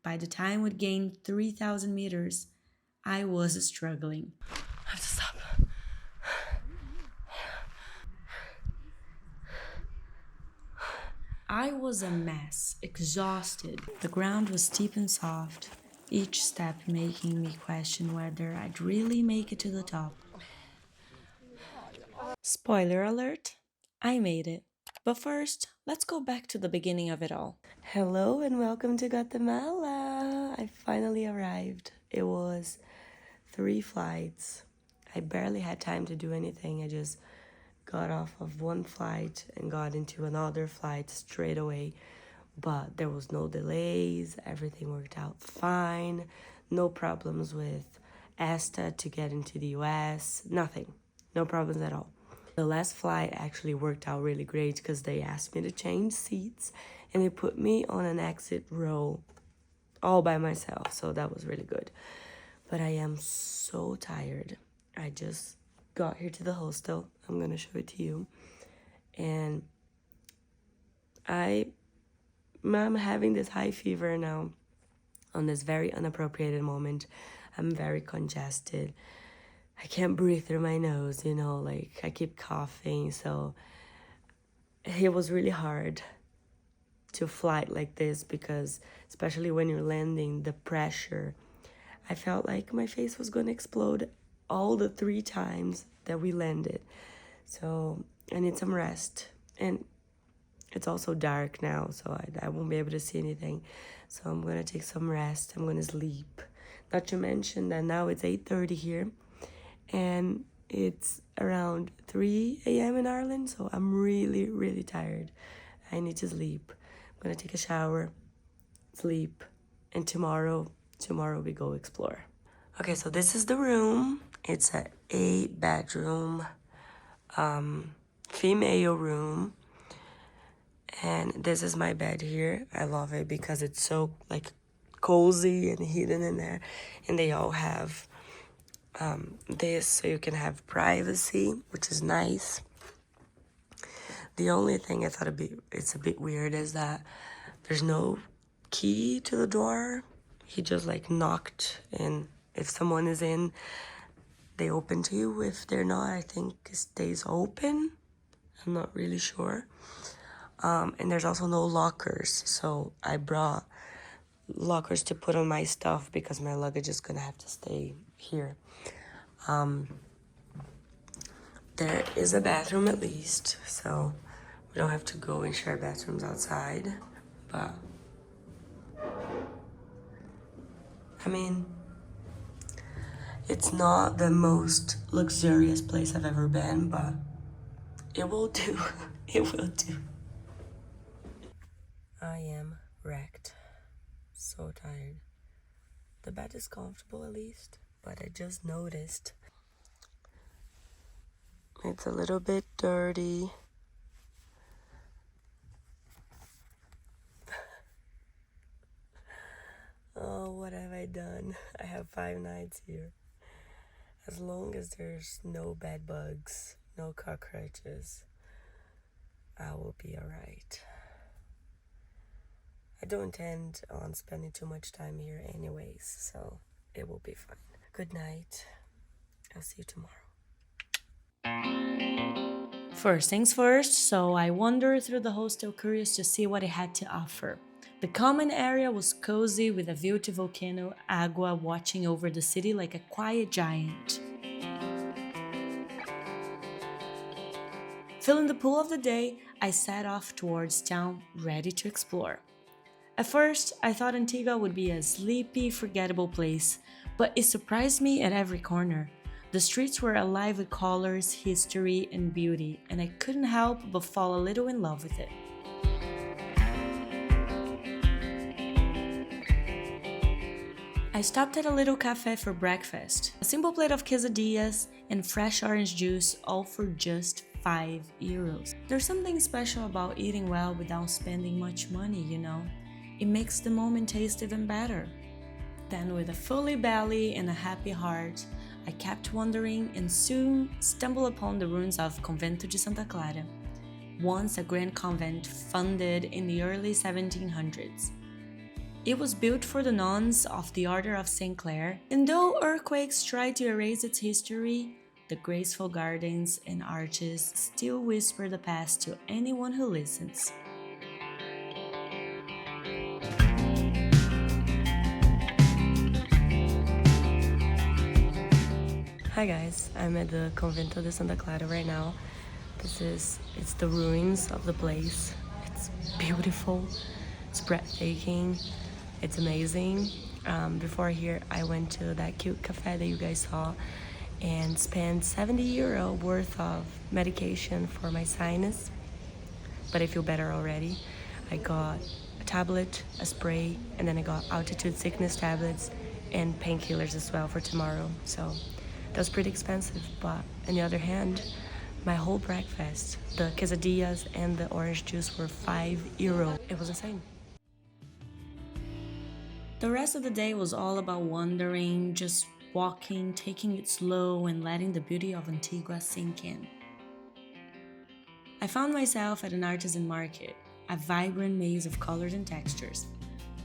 By the time we'd gained 3,000 meters, I was struggling. I have to stop. I was a mess, exhausted. The ground was steep and soft, each step making me question whether I'd really make it to the top. Spoiler alert, I made it. But first, let's go back to the beginning of it all. Hello and welcome to Guatemala. I finally arrived. It was 3 flights. I barely had time to do anything. I just got off of one flight and got into another flight straight away. But there was no delays. Everything worked out fine. No problems with ESTA to get into the US. Nothing. No problems at all. The last flight actually worked out really great because they asked me to change seats and they put me on an exit row all by myself. So that was really good. But I am so tired. I just got here to the hostel. I'm going to show it to you. And I'm having this high fever now on this very unappropriated moment. I'm very congested. I can't breathe through my nose, like I keep coughing. So it was really hard to fly like this because especially when you're landing, the pressure, I felt like my face was going to explode all the 3 times that we landed. So I need some rest. And it's also dark now, so I won't be able to see anything. So I'm going to take some rest. I'm going to sleep. Not to mention that now it's 8:30 here. And it's around 3 a.m. in Ireland, so I'm really, really tired. I need to sleep. I'm going to take a shower, sleep, and tomorrow we go explore. Okay, so this is the room. It's a 8-bedroom female room. And this is my bed here. I love it because it's so cozy and hidden in there. And they all have this so you can have privacy, which is nice. The only thing I thought it's a bit weird is that there's no key to the door. He just knocked, and if someone is in, they open to you. If they're not, I think it stays open. I'm not really sure. And there's also no lockers, so I brought lockers to put on my stuff because my luggage is gonna have to stay here. There is a bathroom at least, so we don't have to go and share bathrooms outside. But I mean, it's not the most luxurious place I've ever been, but it will do. It will do. I am wrecked. So tired. The bed is comfortable at least, but I just noticed it's a little bit dirty. Oh, what have I done? I have 5 nights here. As long as there's no bed bugs, no cockroaches, I will be alright. I don't intend on spending too much time here anyways, so it will be fine. Good night. I'll see you tomorrow. First things first, so I wandered through the hostel curious to see what it had to offer. The common area was cozy with a view to Volcano, Agua watching over the city like a quiet giant. Filling the pool of the day, I set off towards town, ready to explore. At first, I thought Antigua would be a sleepy, forgettable place, but it surprised me at every corner. The streets were alive with colors, history, and beauty, and I couldn't help but fall a little in love with it. I stopped at a little cafe for breakfast. A simple plate of quesadillas and fresh orange juice, all for just €5. There's something special about eating well without spending much money, It makes the moment taste even better. Then, with a full belly and a happy heart, I kept wandering and soon stumbled upon the ruins of Convento de Santa Clara, once a grand convent founded in the early 1700s. It was built for the nuns of the Order of St. Clair, and though earthquakes tried to erase its history, the graceful gardens and arches still whisper the past to anyone who listens. Hi guys, I'm at the Convento de Santa Clara right now. It's the ruins of the place. It's beautiful, it's breathtaking, it's amazing. Before here, I went to that cute cafe that you guys saw and spent €70 worth of medication for my sinus, but I feel better already. I got a tablet, a spray, and then I got altitude sickness tablets and painkillers as well for tomorrow. So that was pretty expensive, but on the other hand, my whole breakfast, the quesadillas and the orange juice were €5. It was insane. The rest of the day was all about wandering, just walking, taking it slow, and letting the beauty of Antigua sink in. I found myself at an artisan market, a vibrant maze of colors and textures.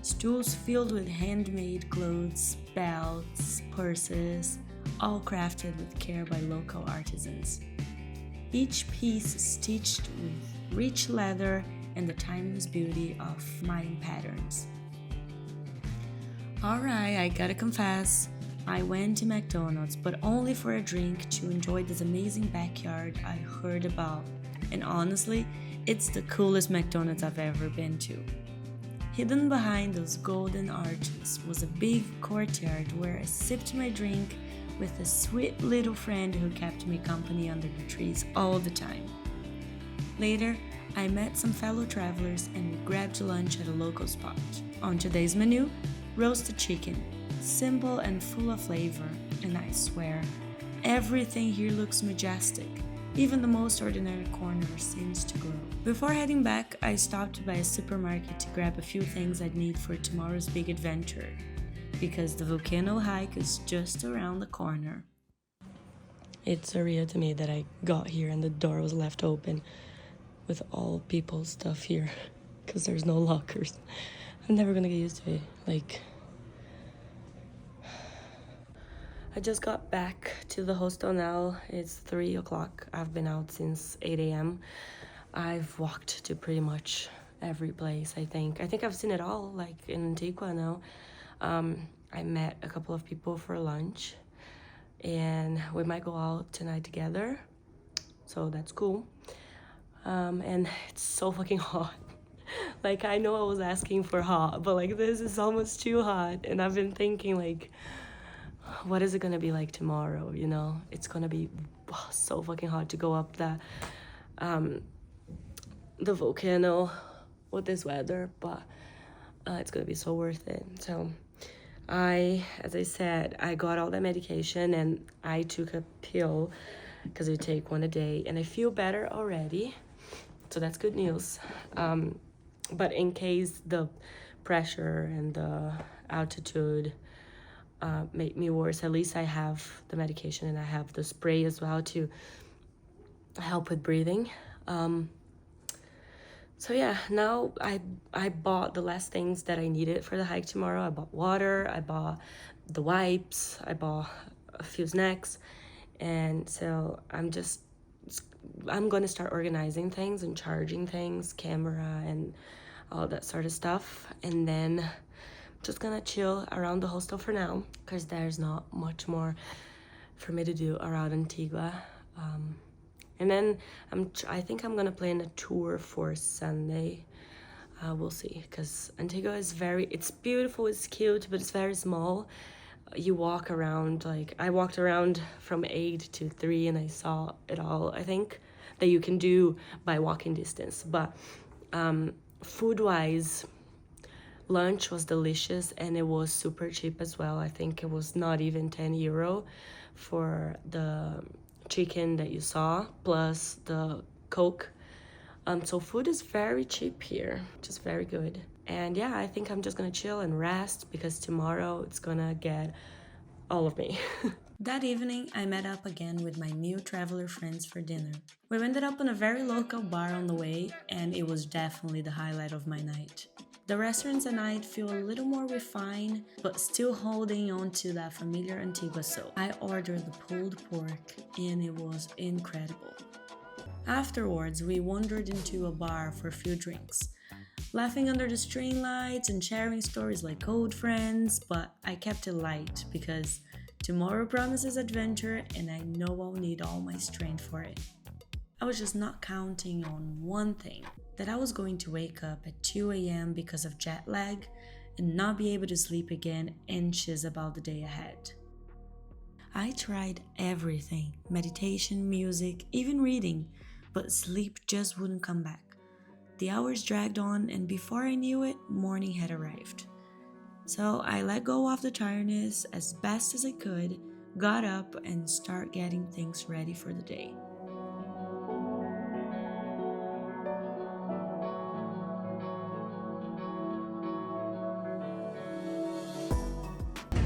Stools filled with handmade clothes, belts, purses, all crafted with care by local artisans. Each piece stitched with rich leather and the timeless beauty of Mayan patterns. Alright, I gotta confess, I went to McDonald's, but only for a drink to enjoy this amazing backyard I heard about. And honestly, it's the coolest McDonald's I've ever been to. Hidden behind those golden arches was a big courtyard where I sipped my drink with a sweet little friend who kept me company under the trees all the time. Later, I met some fellow travelers and we grabbed lunch at a local spot. On today's menu, roasted chicken, simple and full of flavor, and I swear, everything here looks majestic. Even the most ordinary corner seems to glow. Before heading back, I stopped by a supermarket to grab a few things I'd need for tomorrow's big adventure, because the Volcano hike is just around the corner. It's surreal to me that I got here and the door was left open with all people's stuff here because there's no lockers. I'm never gonna get used to it. I just got back to the hostel now. It's 3 o'clock. I've been out since 8 a.m. I've walked to pretty much every place, I think. I think I've seen it all, like in Antigua now. I met a couple of people for lunch and we might go out tonight together. So that's cool. And it's so fucking hot. I know I was asking for hot, but this is almost too hot. And I've been thinking what is it gonna be like tomorrow, you know? It's gonna be so fucking hot to go up the volcano with this weather, but it's gonna be so worth it. So as I said, I got all that medication and I took a pill because I take one a day and I feel better already. So that's good news. But in case the pressure and the altitude make me worse, at least I have the medication and I have the spray as well to help with breathing. So yeah, now I bought the last things that I needed for the hike tomorrow. I bought water, I bought the wipes, I bought a few snacks, and so I'm gonna start organizing things and charging things, camera and all that sort of stuff, and then just gonna chill around the hostel for now because there's not much more for me to do around Antigua. And then I think I'm gonna plan a tour for Sunday. We'll see, because Antigua is it's beautiful, it's cute, but it's very small. You walk around, I walked around from 8 to 3 and I saw it all, I think, that you can do by walking distance. But food-wise, lunch was delicious and it was super cheap as well. I think it was not even €10 for the chicken that you saw, plus the Coke. So food is very cheap here, just very good. And yeah, I think I'm just gonna chill and rest because tomorrow it's gonna get all of me. That evening, I met up again with my new traveler friends for dinner. We ended up in a very local bar on the way, and it was definitely the highlight of my night. The restaurants at night feel a little more refined, but still holding on to that familiar Antigua soul. I ordered the pulled pork and it was incredible. Afterwards, we wandered into a bar for a few drinks, laughing under the string lights and sharing stories like old friends, but I kept it light because tomorrow promises adventure and I know I'll need all my strength for it. I was just not counting on one thing, that I was going to wake up at 2 a.m. because of jet lag and not be able to sleep again, anxious about the day ahead. I tried everything, meditation, music, even reading, but sleep just wouldn't come back. The hours dragged on, and before I knew it, morning had arrived. So I let go of the tiredness as best as I could, got up, and started getting things ready for the day.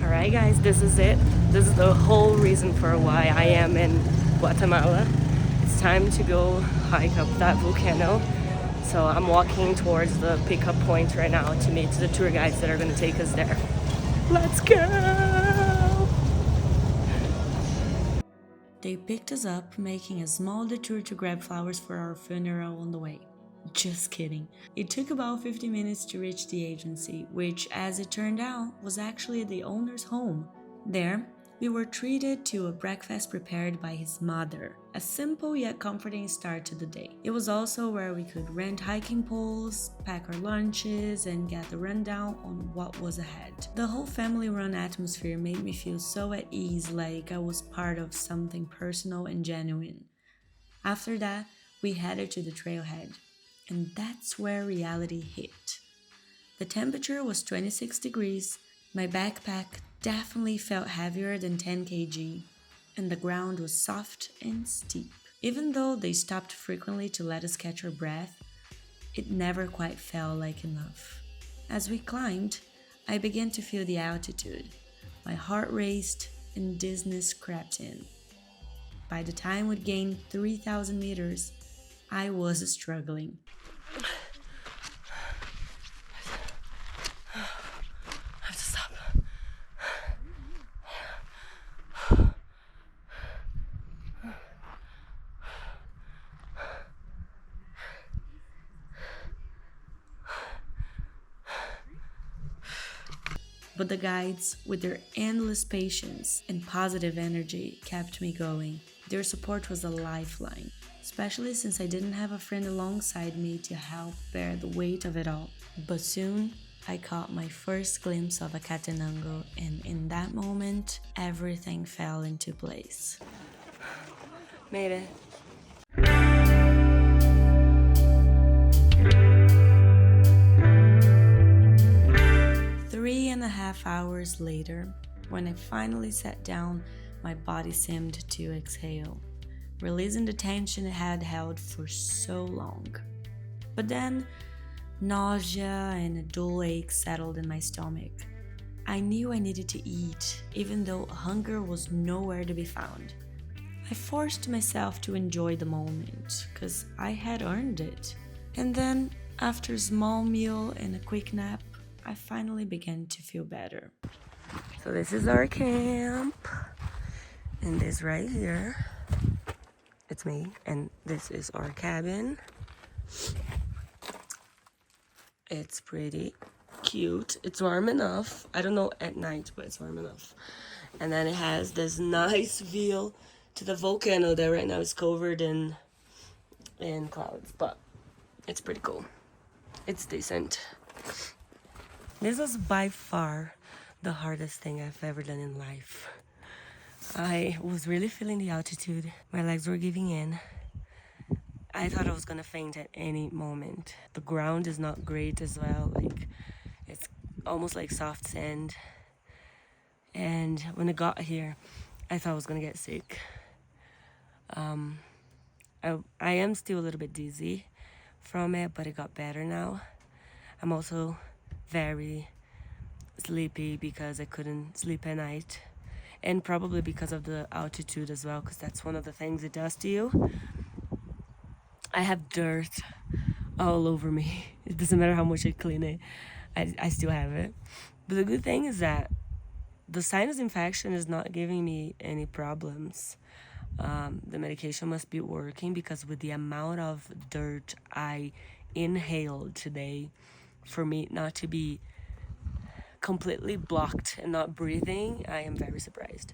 Alright guys, this is it. This is the whole reason for why I am in Guatemala. It's time to go hike up that volcano. So I'm walking towards the pickup point right now to meet the tour guides that are going to take us there. Let's go! They picked us up, making a small detour to grab flowers for our funeral on the way. Just kidding. It took about 50 minutes to reach the agency, which, as it turned out, was actually the owner's home. There, we were treated to a breakfast prepared by his mother, a simple yet comforting start to the day. It was also where we could rent hiking poles, pack our lunches, and get the rundown on what was ahead. The whole family-run atmosphere made me feel so at ease, like I was part of something personal and genuine. After that, we headed to the trailhead, and that's where reality hit. The temperature was 26 degrees, my backpack definitely felt heavier than 10 kg, and the ground was soft and steep. Even though they stopped frequently to let us catch our breath, it never quite felt like enough. As we climbed, I began to feel the altitude. My heart raced and dizziness crept in. By the time we'd gained 3,000 meters, I was struggling. I have to stop. But the guides, with their endless patience and positive energy, kept me going. Their support was a lifeline, especially since I didn't have a friend alongside me to help bear the weight of it all. But soon, I caught my first glimpse of a catenango, and in that moment, everything fell into place. Made it. 3.5 hours later, when I finally sat down, my body seemed to exhale, releasing the tension it had held for so long. But then, nausea and a dull ache settled in my stomach. I knew I needed to eat, even though hunger was nowhere to be found. I forced myself to enjoy the moment, because I had earned it. And then, after a small meal and a quick nap, I finally began to feel better. So this is our camp, and this right here, it's me, and this is our cabin. It's pretty cute. It's warm enough. I don't know at night, but it's warm enough. And then it has this nice view to the volcano that right now is covered in clouds, but it's pretty cool. It's decent. This was by far the hardest thing I've ever done in life. I was really feeling the altitude. My legs were giving in. I thought I was gonna faint at any moment. The ground is not great as well. Like, it's almost like soft sand. And when I got here, I thought I was gonna get sick. I am still a little bit dizzy from it, but it got better now. I'm also very sleepy because I couldn't sleep at night, and probably because of the altitude as well, because that's one of the things it does to you. I have dirt all over me. It doesn't matter how much I clean it, I still have it. But the good thing is that the sinus infection is not giving me any problems. The medication must be working because with the amount of dirt I inhaled today, for me not to be completely blocked and not breathing, I am very surprised.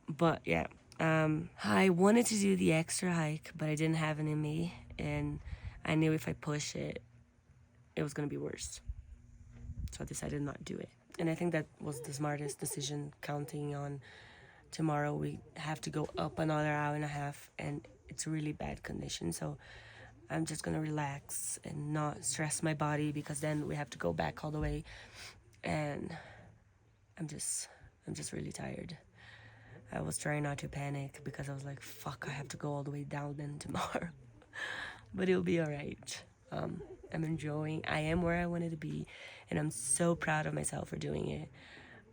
But yeah, I wanted to do the extra hike, but I didn't have it in me, and I knew if I push it, it was gonna be worse. So I decided not to do it. And I think that was the smartest decision, counting on tomorrow we have to go up another hour and a half, and it's really bad condition. So I'm just gonna relax and not stress my body, because then we have to go back all the way, and I'm just really tired. I was trying not to panic because I was like, fuck, I have to go all the way down then tomorrow. But it'll be all right. I'm enjoying. I am where I wanted to be, and I'm so proud of myself for doing it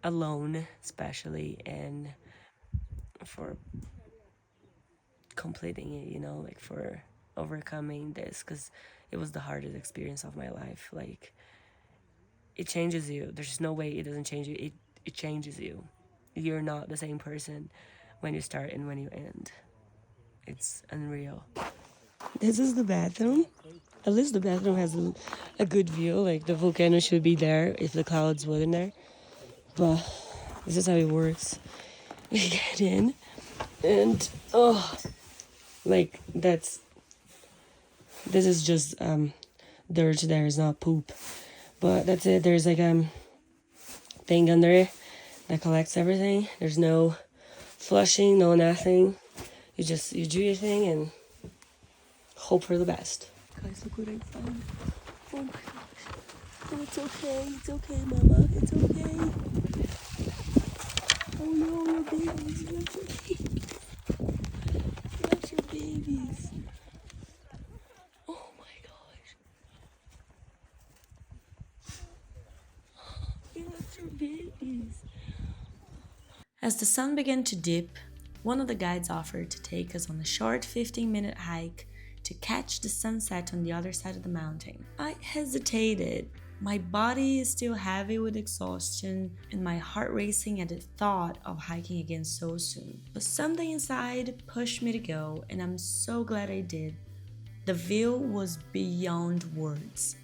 alone, especially, and for completing it. Like for overcoming this, because it was the hardest experience of my life. Like, it changes you. There's no way it doesn't change you. It changes you. You're not the same person when you start and when you end. It's unreal. This is the bathroom. At least the bathroom has a good view. Like, the volcano should be there if the clouds weren't there. But this is how it works. We get in, and like, this is just dirt. There is not poop, but that's it. There's like thing under that collects everything. There's no flushing, no nothing. You do your thing and hope for the best. Guys, look what I found. Oh my gosh. Oh, it's okay. It's okay, Mama. It's okay. Oh no, your babies. You left your babies. You left your babies. Oh my gosh. You left your babies. As the sun began to dip, one of the guides offered to take us on a short 15-minute hike to catch the sunset on the other side of the mountain. I hesitated. My body is still heavy with exhaustion and my heart racing at the thought of hiking again so soon. But something inside pushed me to go, and I'm so glad I did. The view was beyond words.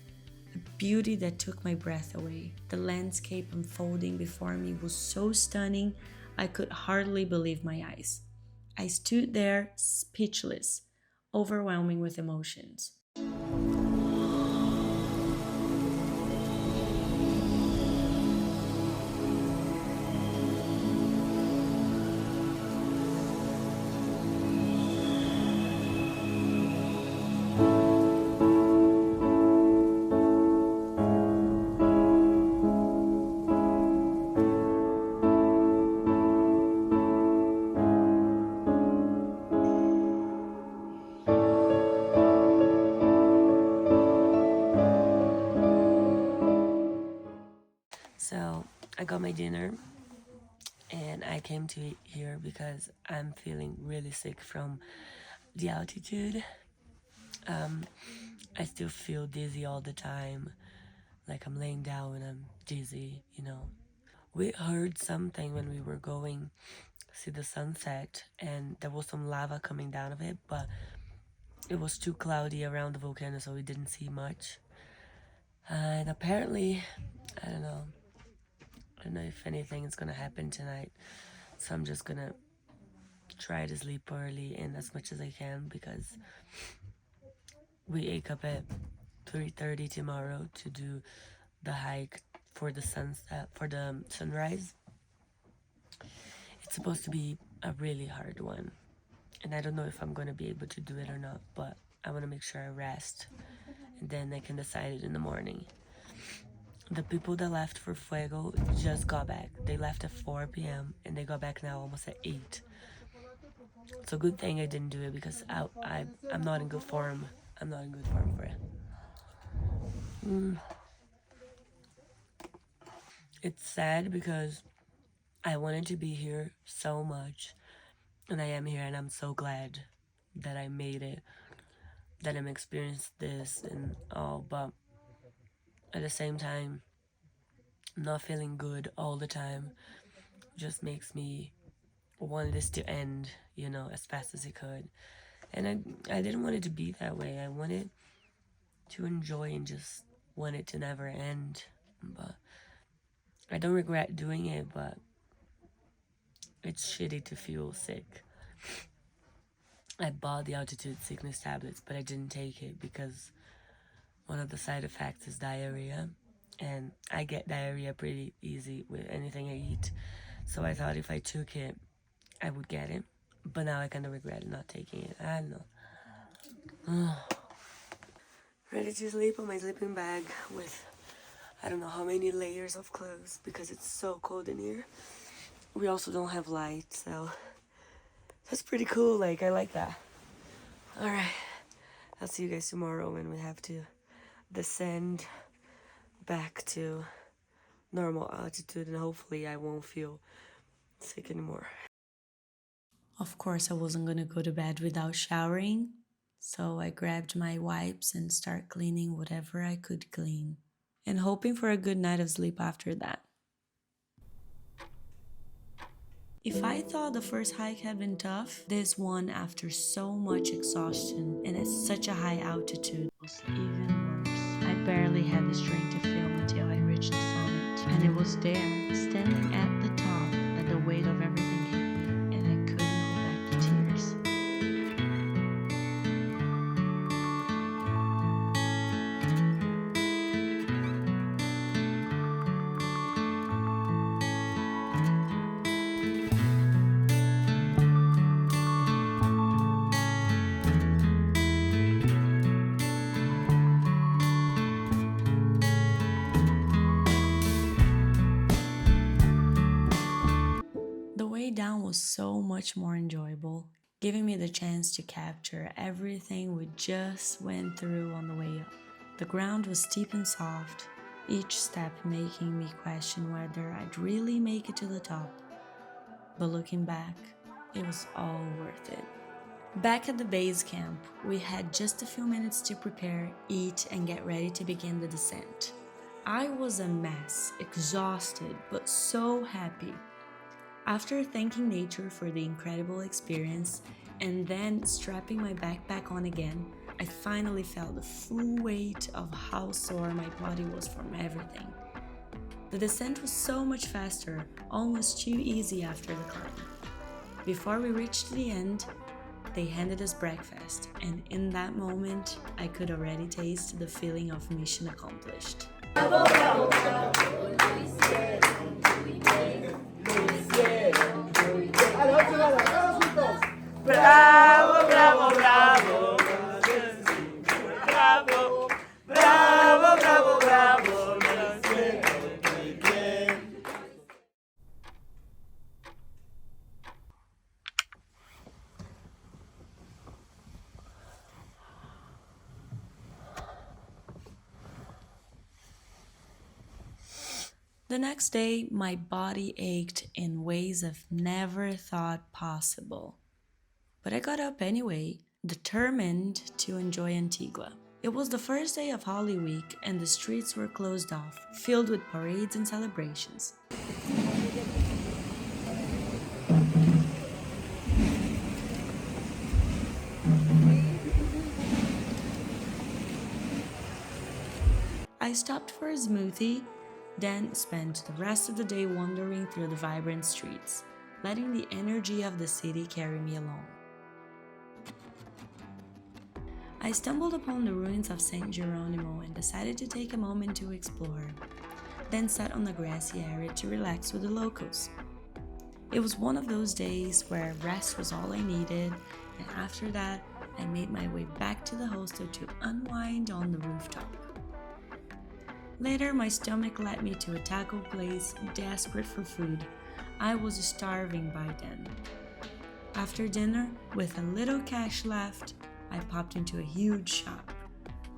A beauty that took my breath away. The landscape unfolding before me was so stunning, I could hardly believe my eyes. I stood there speechless, overwhelming with emotions. So I got my dinner, and I came to here because I'm feeling really sick from the altitude. I still feel dizzy all the time. Like, I'm laying down and I'm dizzy. We heard something when we were going to see the sunset, and there was some lava coming down of it, but it was too cloudy around the volcano, so we didn't see much. And apparently, I don't know if anything is gonna happen tonight, so I'm just gonna try to sleep early and as much as I can, because we wake up at 3:30 tomorrow to do the hike for the sunset, for the sunrise. It's supposed to be a really hard one, and I don't know if I'm gonna be able to do it or not, but I want to make sure I rest, and then I can decide it in the morning. The people that left for Fuego just got back. They left at 4 p.m. and they got back now almost at 8. It's a good thing I didn't do it, because I'm not in good form. I'm not in good form for it. It's sad because I wanted to be here so much, and I am here, and I'm so glad that I made it. that I'm experiencing this and all, but at the same time, not feeling good all the time just makes me want this to end, as fast as it could. And I didn't want it to be that way. I wanted to enjoy and just want it to never end. But I don't regret doing it, but it's shitty to feel sick. I bought the altitude sickness tablets, but I didn't take it because one of the side effects is diarrhea. And I get diarrhea pretty easy with anything I eat. So I thought if I took it, I would get it. But now I kind of regret not taking it. I don't know. Ready to sleep on my sleeping bag with I don't know how many layers of clothes because it's so cold in here. We also don't have light, so that's pretty cool. Like, I like that. Alright, I'll see you guys tomorrow when we have to descend back to normal altitude, and hopefully I won't feel sick anymore. Of course, I wasn't gonna go to bed without showering, so I grabbed my wipes and started cleaning whatever I could clean, and hoping for a good night of sleep after that. If I thought the first hike had been tough, this one, after so much exhaustion and at such a high altitude, was even worse. I barely had the strength to film until I reached the summit, and it was there, standing at the top, that the weight of everything hit me, and I couldn't hold back the tears. The way down was so much more enjoyable, giving me the chance to capture everything we just went through on the way up. The ground was steep and soft, each step making me question whether I'd really make it to the top. But looking back, it was all worth it. Back at the base camp, we had just a few minutes to prepare, eat, and get ready to begin the descent. I was a mess, exhausted, but so happy. After thanking nature for the incredible experience and then strapping my backpack on again, I finally felt the full weight of how sore my body was from everything. The descent was so much faster, almost too easy after the climb. Before we reached the end, they handed us breakfast, and in that moment, I could already taste the feeling of mission accomplished. Bravo, bravo, bravo. Bravo, bravo, bravo, bravo. The next day, my body ached in ways I've never thought possible. But I got up anyway, determined to enjoy Antigua. It was the first day of Holy Week and the streets were closed off, filled with parades and celebrations. I stopped for a smoothie, then spent the rest of the day wandering through the vibrant streets, letting the energy of the city carry me along. I stumbled upon the ruins of St. Geronimo and decided to take a moment to explore, then sat on the grassy area to relax with the locals. It was one of those days where rest was all I needed, and after that, I made my way back to the hostel to unwind on the rooftop. Later, my stomach led me to a taco place, desperate for food. I was starving by then. After dinner, with a little cash left, I popped into a huge shop,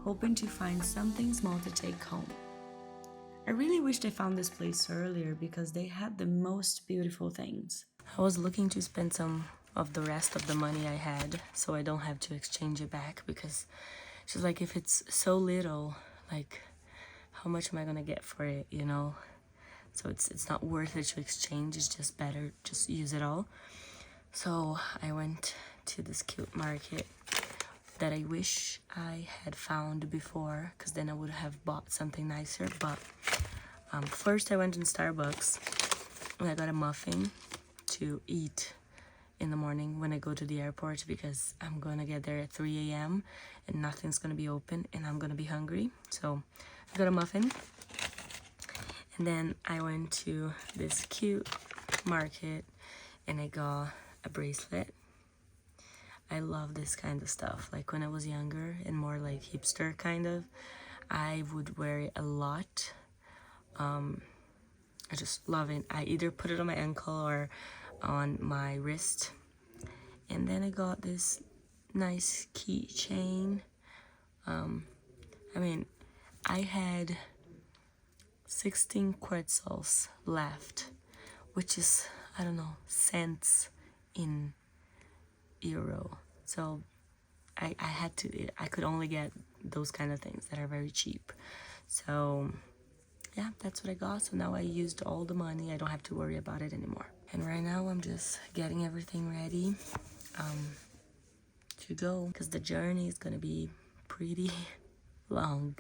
hoping to find something small to take home. I really wished I found this place earlier because they had the most beautiful things. I was looking to spend some of the rest of the money I had so I don't have to exchange it back, because she's like, if it's so little, like how much am I gonna get for it, you know? So it's not worth it to exchange. It's just better just use it all. So I went to this cute market that I wish I had found before, because then I would have bought something nicer. But first I went in Starbucks and I got a muffin to eat in the morning when I go to the airport, because I'm gonna get there at 3 a.m. and nothing's gonna be open and I'm gonna be hungry. So I got a muffin, and then I went to this cute market and I got a bracelet. I love this kind of stuff. Like when I was younger and more like hipster kind of, I would wear it a lot. I just love it. I either put it on my ankle or on my wrist. And then I got this nice keychain. I mean, I had 16 quetzals left, which is, I don't know, cents in euro. So I could only get those kind of things that are very cheap. So yeah, that's what I got. So now I used all the money. I don't have to worry about it anymore. And right now I'm just getting everything ready to go, because the journey is gonna be pretty long.